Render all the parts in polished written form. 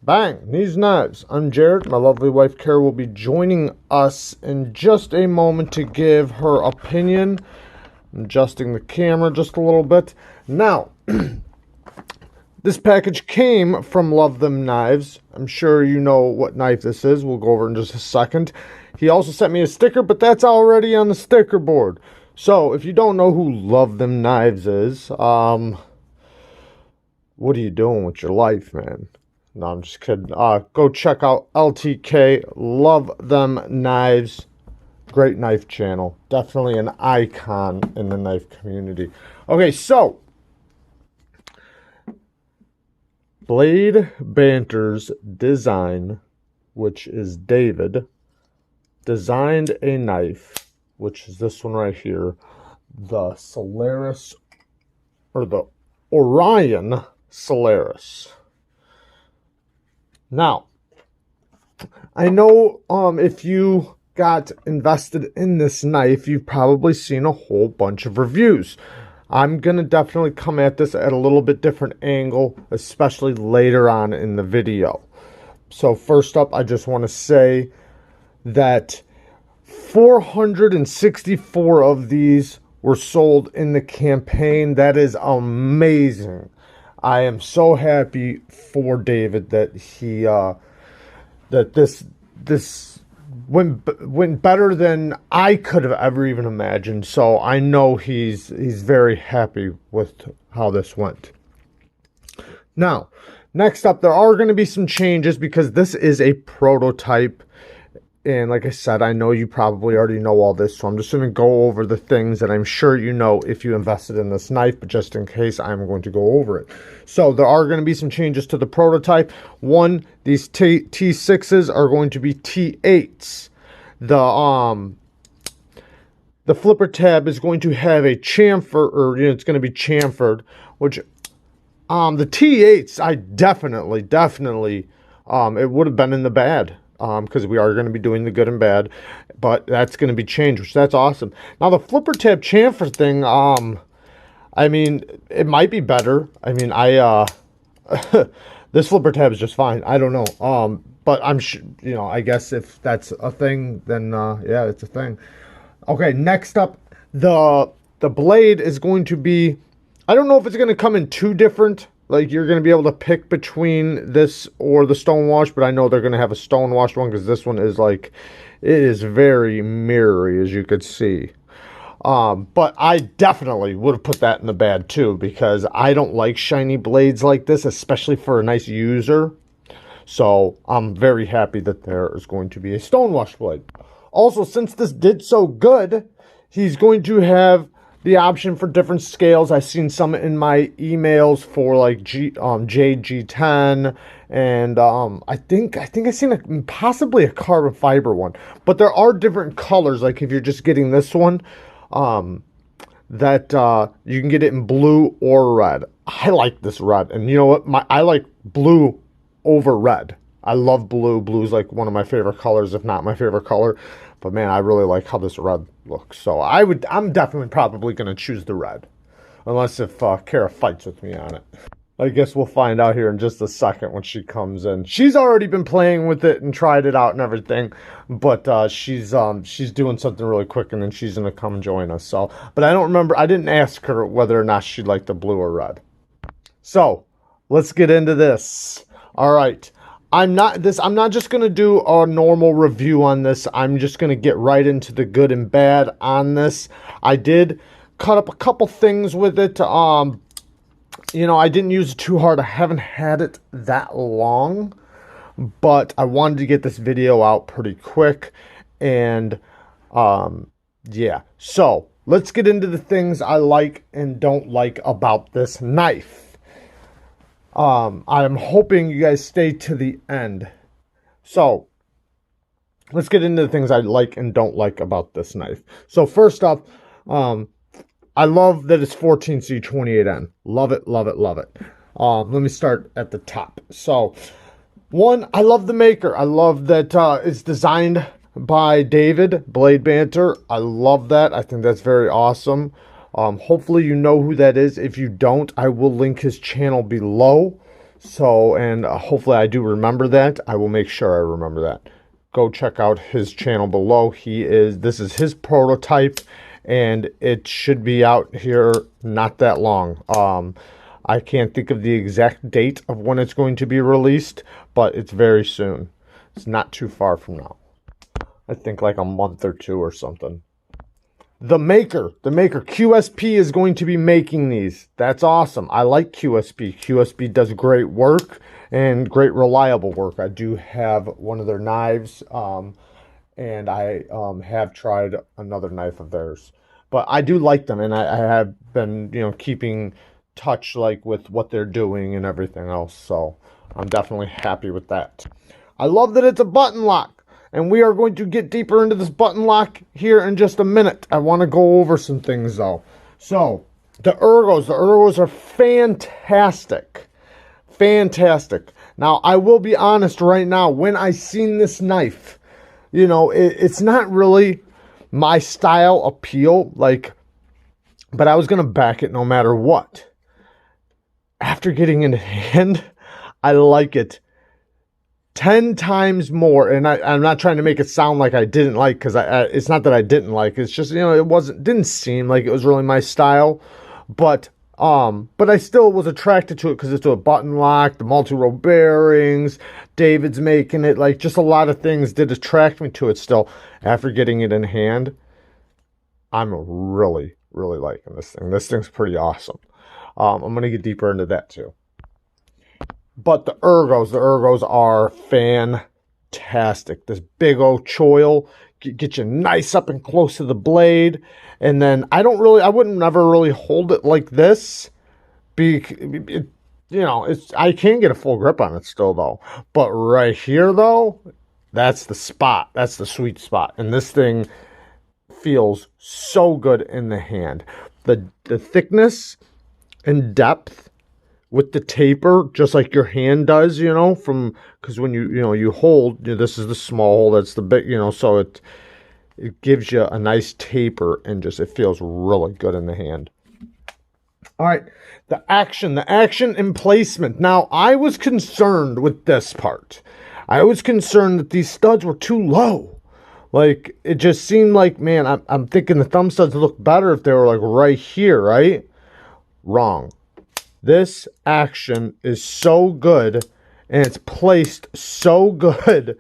Bang! These knives. I'm Jared. My lovely wife Kara will be joining us in just a moment to give her opinion. I'm adjusting the camera just a little bit. Now, this package came from Love Them Knives. I'm sure you know what knife this is. We'll go over in just a second. He also sent me a sticker, but that's already on the sticker board. So, if you don't know who Love Them Knives is, what are you doing with your life, man? No, I'm just kidding. Go check out LTK, Love Them Knives. Great knife channel. Definitely an icon in the knife community. Okay, so Blade Banter's design, which is David, designed a knife, which is this one right here, the Solaris, or the Orion Solaris. Now, I know if you got invested in this knife, you've probably seen a whole bunch of reviews. I'm going to definitely come at this at a little bit different angle, especially later on in the video. So first up, I just want to say that 464 of these were sold in the campaign. That is amazing. I am so happy for David that he that this went better than I could have ever even imagined. So I know he's very happy with how this went. Now, next up, there are going to be some changes because this is a prototype. And like I said, I know you probably already know all this, so I'm just going to go over the things that I'm sure you know if you invested in this knife, but just in case, I'm going to go over it. So there are going to be some changes to the prototype. One, these T6s are going to be T8s. The flipper tab is going to have a chamfer, or it's going to be chamfered, which the T8s, I definitely, it would have been in the bad. Because we are going to be doing the good and bad, but that's going to be changed, which that's awesome. Now the flipper tab chamfer thing, I mean, it might be better. I mean, this flipper tab is just fine. I don't know. But I'm sure, I guess if that's a thing, then yeah, it's a thing. Okay, next up, the blade is going to be, I don't know if it's going to come in two different. Like, you're going to be able to pick between this or the stonewash, but I know they're going to have a stonewashed one because this one is like, it is very mirrory, as you could see. But I definitely would have put that in the bad too, because I don't like shiny blades like this, especially for a nice user. So I'm very happy that there is going to be a stonewash blade. Also, since this did so good, he's going to have the option for different scales. I've seen some in my emails for like JG10, and I think I've seen possibly a carbon fiber one. But there are different colors. Like if you're just getting this one, that you can get it in blue or red. I like this red, and you know what? I like blue over red. I love blue. Blue's like one of my favorite colors, if not my favorite color. But man, I really like how this red looks. So I'm definitely probably going to choose the red. Unless if Kara fights with me on it. I guess we'll find out here in just a second when she comes in. She's already been playing with it and tried it out and everything. But she's doing something really quick, and then she's going to come join us. So, but I don't remember. I didn't ask her whether or not she liked the blue or red. So, let's get into this. All right. I'm not just going to do a normal review on this. I'm just going to get right into the good and bad on this. I did cut up a couple things with it. I didn't use it too hard. I haven't had it that long, but I wanted to get this video out pretty quick. And, yeah. So, let's get into the things I like and don't like about this knife. I'm hoping you guys stay to the end. So, let's get into the things I like and don't like about this knife. So, first off, I love that it's 14C28N. Love it, love it, love it. Let me start at the top. So, one, I love the maker. I love that it's designed by David, Blade Banter. I love that. I think that's very awesome. Hopefully you know who that is. If you don't, I will link his channel below So, and hopefully I do remember that. I will make sure I remember that. Go check out his channel below. This is his prototype, and it should be out here not that long. I can't think of the exact date of when it's going to be released, but it's very soon. It's not too far from now. I think like a month or two or something. The maker, QSP is going to be making these. That's awesome. I like QSP. QSP does great work and great reliable work. I do have one of their knives, and I have tried another knife of theirs. But I do like them, and I have been, keeping touch like with what they're doing and everything else. So I'm definitely happy with that. I love that it's a button lock. And we are going to get deeper into this button lock here in just a minute. I want to go over some things though. So, the Ergos are fantastic. Fantastic. Now, I will be honest right now, when I seen this knife, it's not really my style appeal, but I was going to back it no matter what. After getting in hand, I like it 10 times more, and I'm not trying to make it sound like I didn't like, because it's not that I didn't like, it's just, it didn't seem like it was really my style, but I still was attracted to it because it's a button lock, the multi-row bearings, David's making it, just a lot of things did attract me to it still. After getting it in hand, I'm really, really liking this thing. This thing's pretty awesome. I'm going to get deeper into that too. But the Ergos are fantastic. This big old choil, get you nice up and close to the blade. And then I wouldn't never really hold it like this. I can get a full grip on it still though. But right here though, that's the spot. That's the sweet spot. And this thing feels so good in the hand. The thickness and depth with the taper, just like your hand does, because when you hold, this is the small hole, that's the big, so it gives you a nice taper, and it feels really good in the hand. All right, the action and placement. Now, I was concerned with this part. I was concerned that these studs were too low. It just seemed like, man, I'm thinking the thumb studs look better if they were right here, right? Wrong. This action is so good, and it's placed so good,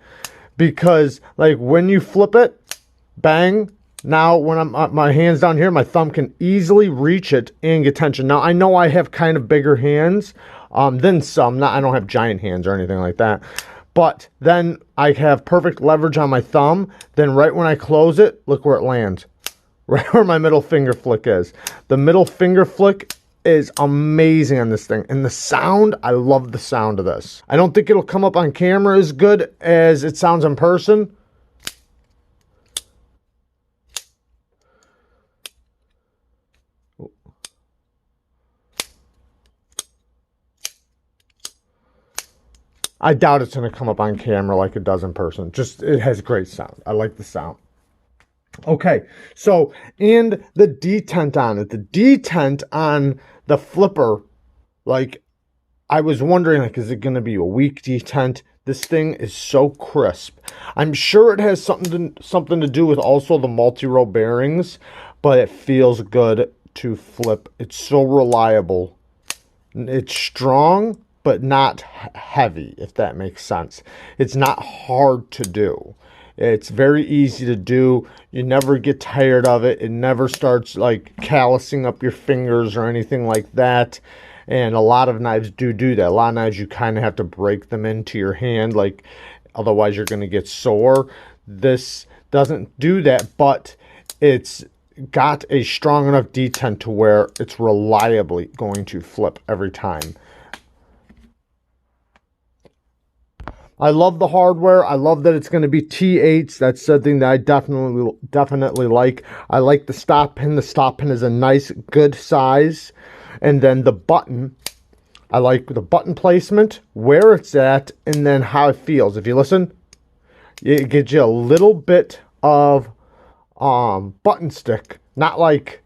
because when you flip it, bang, now when my hand's down here, my thumb can easily reach it and get tension. Now I know I have kind of bigger hands than some. I don't have giant hands or anything like that, but then I have perfect leverage on my thumb. Then right when I close it, look where it lands, right where my middle finger flick is. The middle finger flick is amazing on this thing, and the sound, I love the sound of this. I don't think it'll come up on camera as good as it sounds in person. I doubt it's going to come up on camera like it does in person. It has great sound. I like the sound. Okay, so, and the detent on it. The detent on the flipper, I was wondering, is it going to be a weak detent? This thing is so crisp. I'm sure it has something to do with also the multi-row bearings, but it feels good to flip. It's so reliable. It's strong, but not heavy, if that makes sense. It's not hard to do. It's very easy to do. You never get tired of it. It never starts callousing up your fingers or anything like that. And a lot of knives do that. A lot of knives, you kind of have to break them into your hand, otherwise you're going to get sore. This doesn't do that, but it's got a strong enough detent to where it's reliably going to flip every time. I love the hardware. I love that it's going to be T8s. That's something that I definitely like. I like the stop pin. The stop pin is a nice, good size. And then the button, I like the button placement, where it's at, and then how it feels. If you listen, it gives you a little bit of button stick. Not like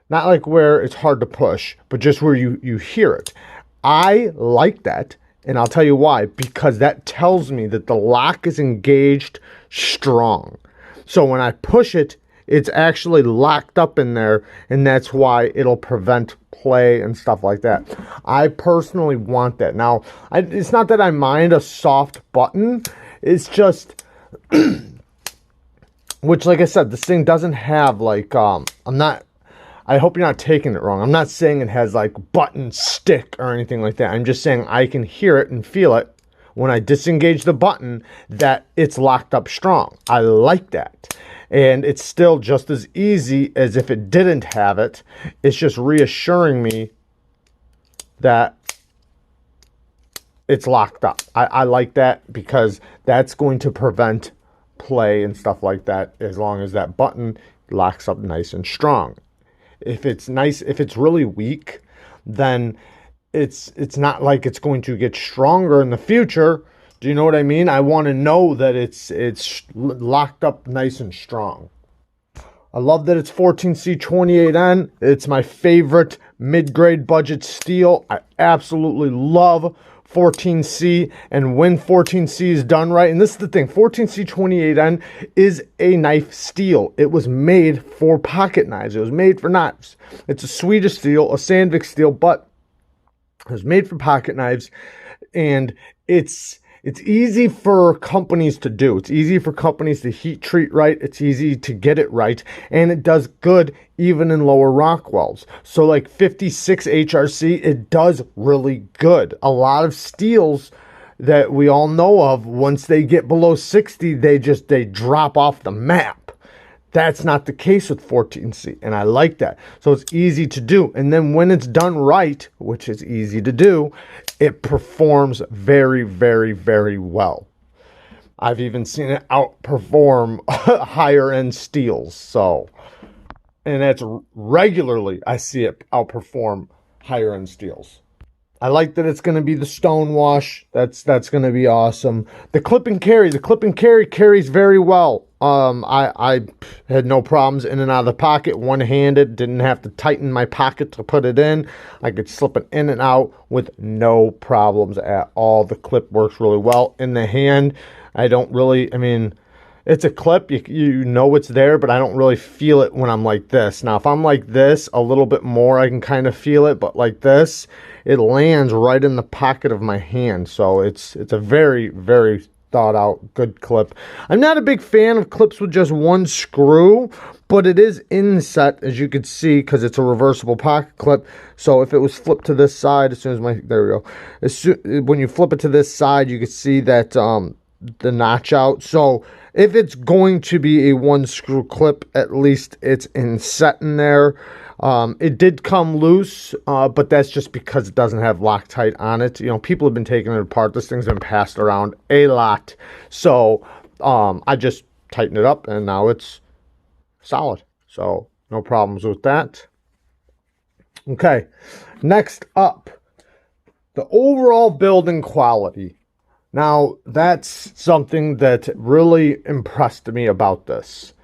where it's hard to push, but just where you hear it. I like that. And I'll tell you why. Because that tells me that the lock is engaged strong. So when I push it, it's actually locked up in there, and that's why it'll prevent play and stuff like that. I personally want that. Now, it's not that I mind a soft button. It's just, which, like I said, this thing doesn't have, like, I hope you're not taking it wrong. I'm not saying it has, like, button stick or anything like that. I'm just saying I can hear it and feel it when I disengage the button that it's locked up strong. I like that. And it's still just as easy as if it didn't have it. It's just reassuring me that it's locked up. I like that because that's going to prevent play and stuff like that as long as that button locks up nice and strong. If it's really weak, then it's not like it's going to get stronger in the future. Do you know what I mean? I want to know that it's locked up nice and strong. I love that it's 14C28N. It's my favorite mid-grade budget steel. I absolutely love 14C, and when 14C is done right, and this is the thing, 14C28N is a knife steel. It was made for pocket knives. It was made for knives. It's a Swedish steel, a Sandvik steel, but it was made for pocket knives, and it's easy for companies to do. It's easy for companies to heat treat right. It's easy to get it right. And it does good even in lower rock wells. So like 56 HRC, it does really good. A lot of steels that we all know of, once they get below 60, they drop off the map. That's not the case with 14C, and I like that. So it's easy to do. And then when it's done right, which is easy to do, it performs very, very, very well. I've even seen it outperform higher-end steels. So, and that's regularly I see it outperform higher-end steels. I like that it's going to be the stone wash. That's going to be awesome. The clip and carry carries very well. I had no problems in and out of the pocket, one-handed. Didn't have to tighten my pocket to put it in. I could slip it in and out with no problems at all. The clip works really well. In the hand, I mean, it's a clip. You know it's there, but I don't really feel it when I'm like this. Now, if I'm like this, a little bit more, I can kind of feel it. But like this, it lands right in the pocket of my hand. So it's a very, very thought out, good clip. I'm not a big fan of clips with just one screw, but it is inset, as you can see, because it's a reversible pocket clip. So if it was flipped to this side, there we go. When you flip it to this side, you can see that the notch out. So if it's going to be a one screw clip, at least it's inset in there. It did come loose, but that's just because it doesn't have Loctite on it. You know, people have been taking it apart. This thing's been passed around a lot. So, I just tightened it up and now it's solid. So, no problems with that. Okay, next up, the overall building quality. Now, that's something that really impressed me about this.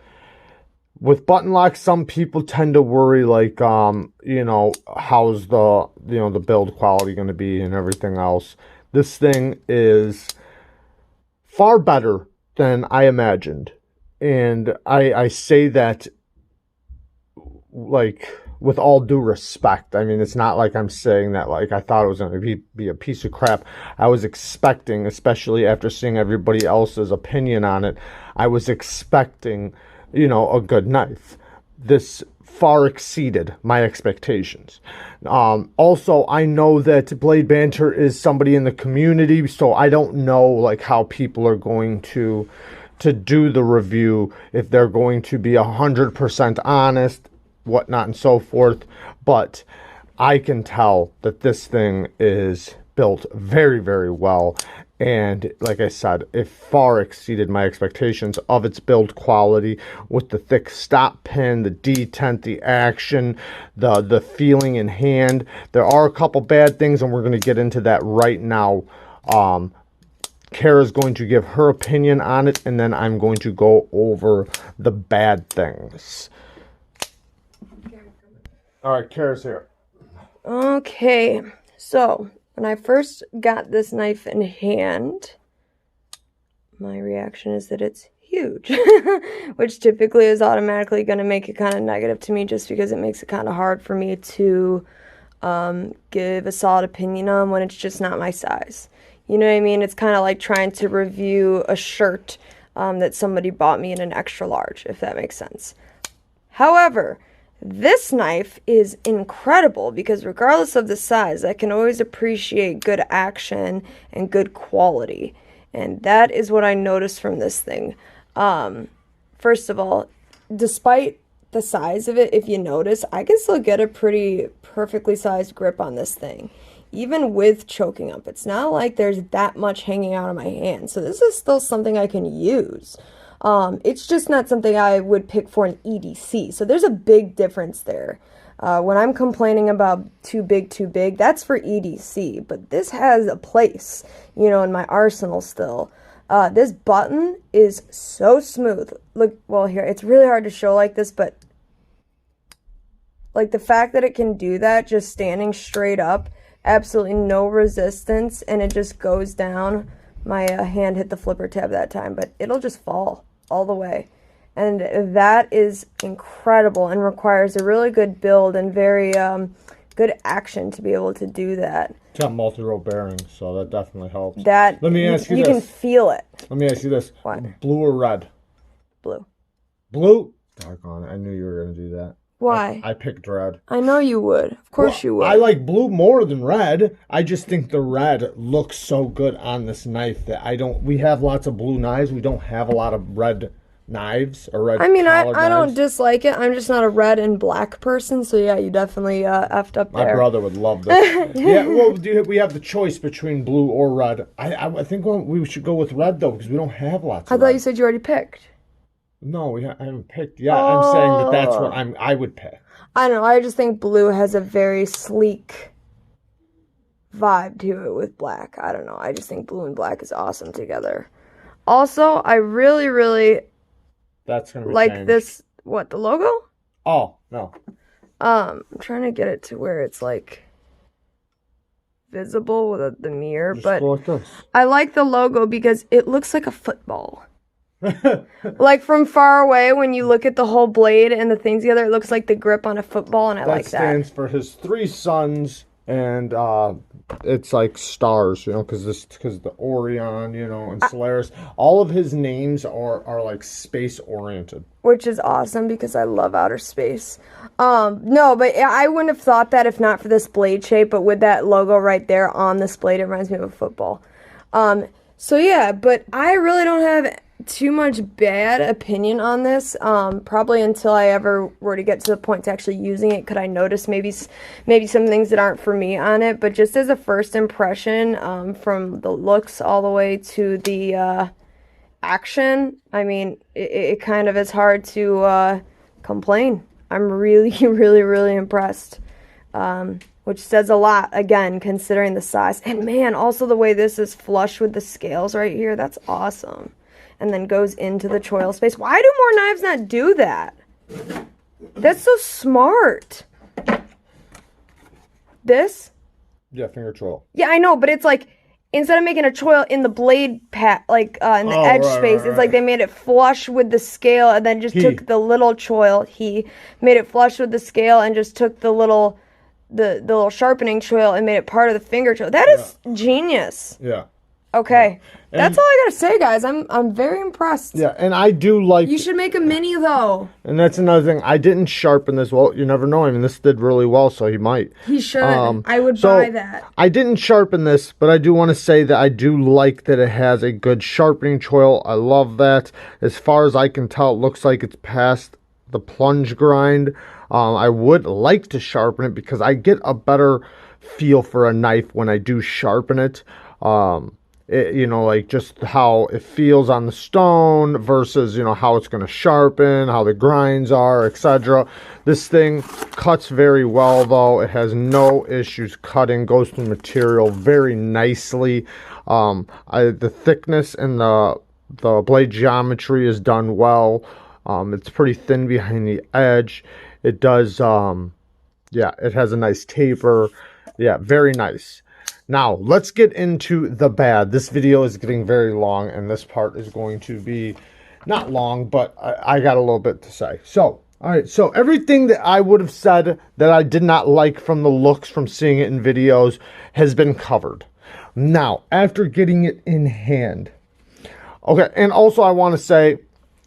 With button locks, some people tend to worry, like, you know, how's the build quality going to be and everything else. This thing is far better than I imagined. And I say that, like, with all due respect. I mean, it's not like I'm saying that, like, I thought it was going to be a piece of crap. I was expecting, especially after seeing everybody else's opinion on it, I was expecting, you know, a good knife. This far exceeded my expectations. Also, I know that Blade Banter is somebody in the community, so I don't know, like, how people are going to do the review, if they're going to be 100% honest, whatnot, and so forth. But I can tell that this thing is built very, very well. And like I said, it far exceeded my expectations of its build quality, with the thick stop pin, the detent, the action, the feeling in hand. There are a couple bad things, and we're going to get into that right now. Kara's going to give her opinion on it, and then I'm going to go over the bad things. All right, Kara's here. Okay, so When I first got this knife in hand, my reaction is that it's huge, which typically is automatically going to make it kind of negative to me just because it makes it kind of hard for me to give a solid opinion on when it's just not my size. You know what I mean? It's kind of like trying to review a shirt that somebody bought me in an extra large, if that makes sense. However, this knife is incredible because regardless of the size, I can always appreciate good action and good quality. And that is what I noticed from this thing. First of all, despite the size of it, if you notice, I can still get a pretty perfectly sized grip on this thing, even with choking up. It's not like there's that much hanging out of my hand. So this is still something I can use. It's just not something I would pick for an EDC. So there's a big difference there. When I'm complaining about too big, that's for EDC. But this has a place, you know, in my arsenal still. This button is so smooth. Look, well, here, it's really hard to show like this, but like the fact that it can do that just standing straight up, absolutely no resistance, and it just goes down. My hand hit the flipper tab that time, but it'll just fall all the way. And that is incredible and requires a really good build and very good action to be able to do that. It's got multi-row bearings, so that definitely helps. That, let me ask you this. You can feel it. Let me ask you this. What? Blue or red? Blue. Blue? Doggone it. I knew you were going to do that. Why? I picked red. I know you would. Of course you would. I like blue more than red. I just think the red looks so good on this knife that we have lots of blue knives. We don't have a lot of red knives or red. I mean, I don't dislike it. I'm just not a red and black person, so yeah, you definitely effed up there. My brother would love this. Yeah, well, we have the choice between blue or red. I think we should go with red though because we don't have lots. I thought you said you already picked. No, I haven't picked yet. I'm saying that's what I would pick. I don't know. I just think blue has a very sleek vibe to it with black. I don't know. I just think blue and black is awesome together. Also, I really, really that's gonna be like changed. this. What, the logo? Oh no. I'm trying to get it to where it's like visible with the mirror, Just but go like this. I like the logo because it looks like a football. Like from far away, when you look at the whole blade and the thing together, it looks like the grip on a football, and I like that. That stands for his 3 sons, and it's like stars, you know, because the Orion, you know, and Solaris. All of his names are like space oriented, which is awesome because I love outer space. No, but I wouldn't have thought that if not for this blade shape, but with that logo right there on this blade, it reminds me of a football. So yeah, but I really don't have too much bad opinion on this. Probably until I ever were to get to the point to actually using it, could I notice maybe some things that aren't for me on it. But just as a first impression, from the looks all the way to the action, I mean, it kind of is hard to complain. I'm really, really, really impressed. Which says a lot, again, considering the size. And man, also the way this is flush with the scales right here, that's awesome. And then goes into the choil space. Why do more knives not do that? That's so smart. This? Yeah, finger choil. Yeah, I know, but it's like, instead of making a choil in the blade in the edge space, it's like they made it flush with the scale and then just took the little choil. He made it flush with the scale and just took the little sharpening choil and made it part of the finger choil. That is genius. Yeah. Okay. Yeah. That's all I gotta say, guys. I'm very impressed. Yeah, and I do like... You should make a mini, though. And that's another thing. I didn't sharpen this. Well, you never know. I mean, this did really well, so he might. He should. I would buy that. I didn't sharpen this, but I do want to say that I do like that it has a good sharpening choil. I love that. As far as I can tell, it looks like it's past the plunge grind. I would like to sharpen it because I get a better feel for a knife when I do sharpen it. You know, like just how it feels on the stone versus, you know, how it's going to sharpen, how the grinds are, etc. This thing cuts very well, though. It has no issues cutting, goes through material very nicely. The thickness and the blade geometry is done well. It's pretty thin behind the edge. It does, yeah, it has a nice taper. Yeah, very nice. Now, let's get into the bad. This video is getting very long, and this part is going to be not long, but I got a little bit to say. So, all right, so everything that I would have said that I did not like from the looks from seeing it in videos has been covered. Now, after getting it in hand, okay, and also I want to say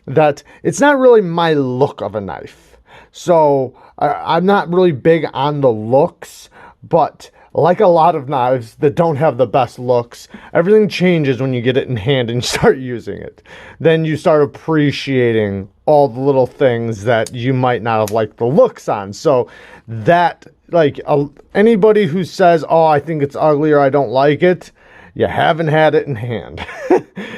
that it's not really my look of a knife. So, I'm not really big on the looks, but like a lot of knives that don't have the best looks, everything changes when you get it in hand and you start using it. Then you start appreciating all the little things that you might not have liked the looks on. So that, like, anybody who says, oh, I think it's ugly or I don't like it, you haven't had it in hand.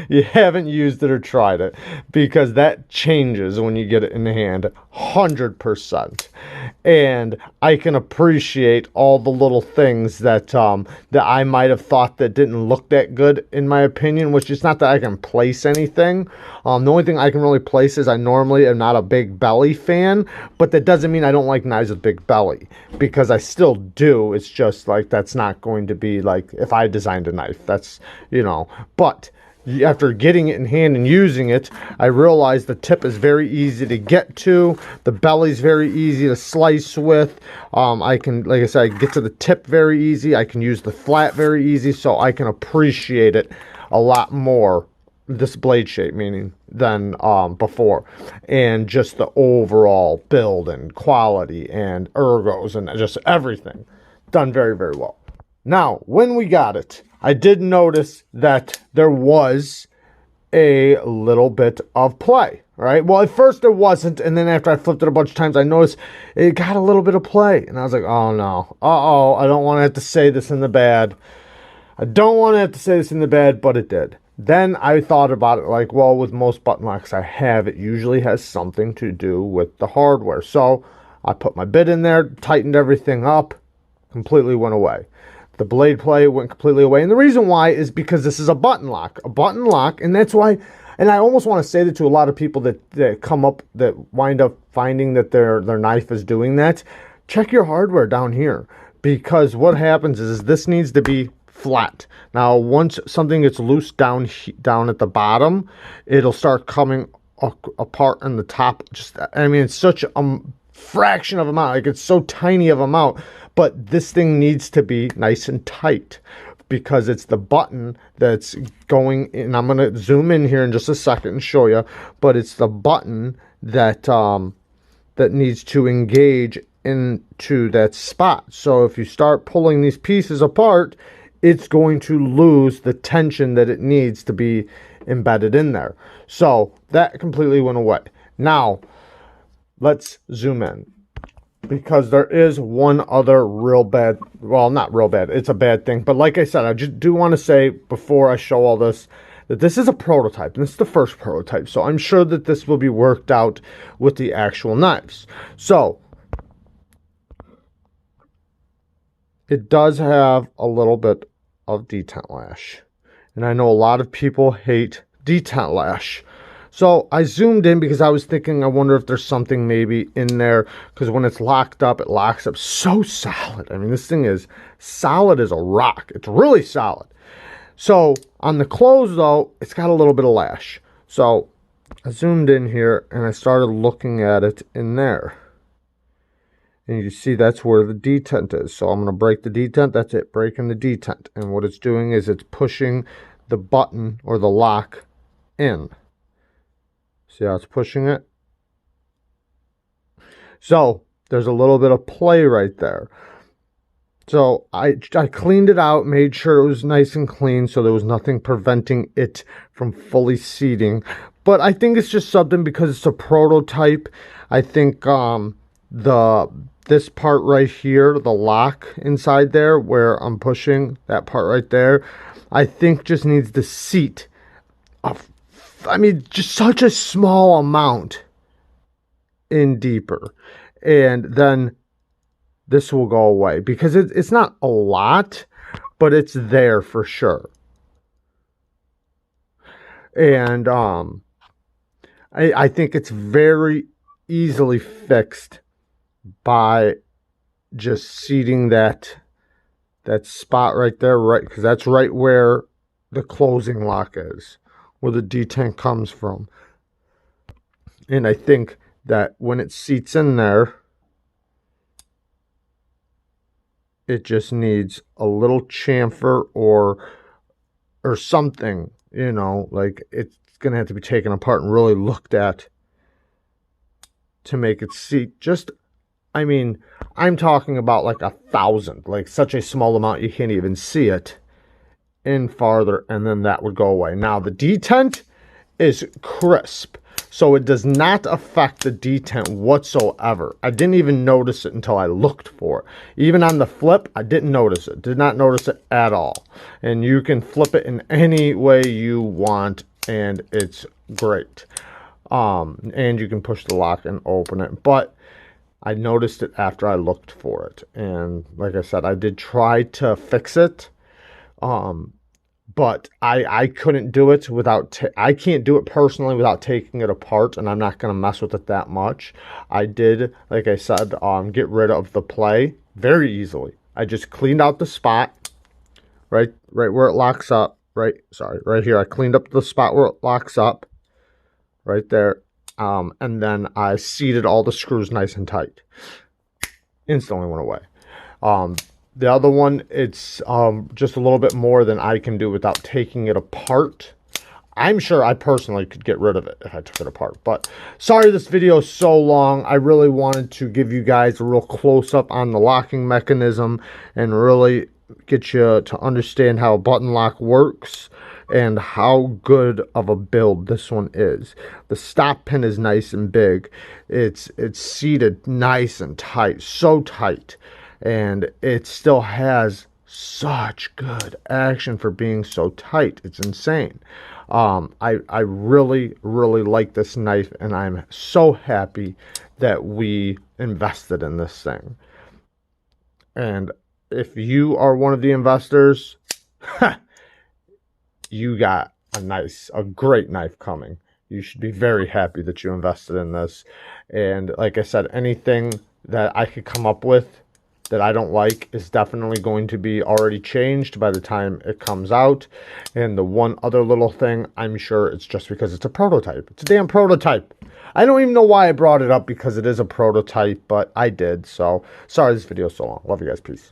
You haven't used it or tried it, because that changes when you get it in hand 100%. And I can appreciate all the little things that that I might have thought that didn't look that good, in my opinion, which is not that I can place anything. The only thing I can really place is I normally am not a big belly fan, but that doesn't mean I don't like knives with big belly, because I still do. It's just like that's not going to be like if I designed a knife. That's, you know, but after getting it in hand and using it, I realized the tip is very easy to get to. The belly's very easy to slice with. I can, like I said, I get to the tip very easy. I can use the flat very easy, so I can appreciate it a lot more, this blade shape meaning, than before. And just the overall build and quality and ergos and just everything done very, very well. Now, when we got it, I did notice that there was a little bit of play, right? Well, at first there wasn't, and then after I flipped it a bunch of times, I noticed it got a little bit of play. And I was like, oh no, I don't want to have to say this in the bad. I don't want to have to say this in the bad, but it did. Then I thought about it like, well, with most button locks I have, it usually has something to do with the hardware. So I put my bit in there, tightened everything up, completely went away. The blade play went completely away. And the reason why is because this is a button lock. A button lock, and that's why, and I almost want to say that to a lot of people that come up, that wind up finding that their knife is doing that. Check your hardware down here. Because what happens is this needs to be flat. Now, once something gets loose down at the bottom, it'll start coming apart in the top. Just, I mean, it's such a fraction of amount, like it's so tiny of amount, but this thing needs to be nice and tight, because it's the button that's going in. I'm going to zoom in here in just a second and show you, but it's the button that that needs to engage into that spot. So if you start pulling these pieces apart, it's going to lose the tension that it needs to be embedded in there. So that completely went away. Now let's zoom in, because there is one other real bad, well, not real bad, it's a bad thing, but like I said, I just do want to say before I show all this, that this is a prototype, and this is the first prototype, so I'm sure that this will be worked out with the actual knives. So it does have a little bit of detent lash, and I know a lot of people hate detent lash. So I zoomed in because I was thinking, I wonder if there's something maybe in there, because when it's locked up, it locks up so solid. I mean, this thing is solid as a rock. It's really solid. So on the close, though, it's got a little bit of lash. So I zoomed in here and I started looking at it in there. And you see that's where the detent is. So I'm going to break the detent. That's it, breaking the detent. And what it's doing is it's pushing the button or the lock in. See how it's pushing it? So there's a little bit of play right there. So I cleaned it out, made sure it was nice and clean, so there was nothing preventing it from fully seating. But I think it's just something, because it's a prototype. I think this part right here, the lock inside there where I'm pushing, that part right there, I think just needs to seat of, I mean, just such a small amount in deeper, and then this will go away, because it's not a lot, but it's there for sure. And I think it's very easily fixed by just seating that that spot right there, right, because that's right where the closing lock is, where the detent comes from. And I think that when it seats in there, it just needs a little chamfer or something, you know, like it's going to have to be taken apart and really looked at to make it seat. Just, I mean, I'm talking about like 1,000, like such a small amount you can't even see it in farther, and then that would go away. Now the detent is crisp, so it does not affect the detent whatsoever. I didn't even notice it until I looked for it. Even on the flip, I didn't notice it. Did not notice it at all. And you can flip it in any way you want, and it's great. And you can push the lock and open it. But I noticed it after I looked for it. And like I said, I did try to fix it. But I couldn't do it without, I can't do it personally without taking it apart, and I'm not going to mess with it that much. I did, like I said, get rid of the play very easily. I just cleaned out the spot, right where it locks up, right here. I cleaned up the spot where it locks up, right there, and then I seated all the screws nice and tight. Instantly went away. The other one, it's just a little bit more than I can do without taking it apart. I'm sure I personally could get rid of it if I took it apart. But sorry this video is so long. I really wanted to give you guys a real close-up on the locking mechanism and really get you to understand how a button lock works and how good of a build this one is. The stop pin is nice and big. It's seated nice and tight, so tight. And it still has such good action for being so tight. It's insane. I really, really like this knife, and I'm so happy that we invested in this thing. And if you are one of the investors, you got a great knife coming. You should be very happy that you invested in this. And like I said, anything that I could come up with that I don't like is definitely going to be already changed by the time it comes out. And the one other little thing, I'm sure it's just because it's a prototype. It's a damn prototype. I don't even know why I brought it up, because it is a prototype, but I did. So sorry this video is so long. Love you guys. Peace.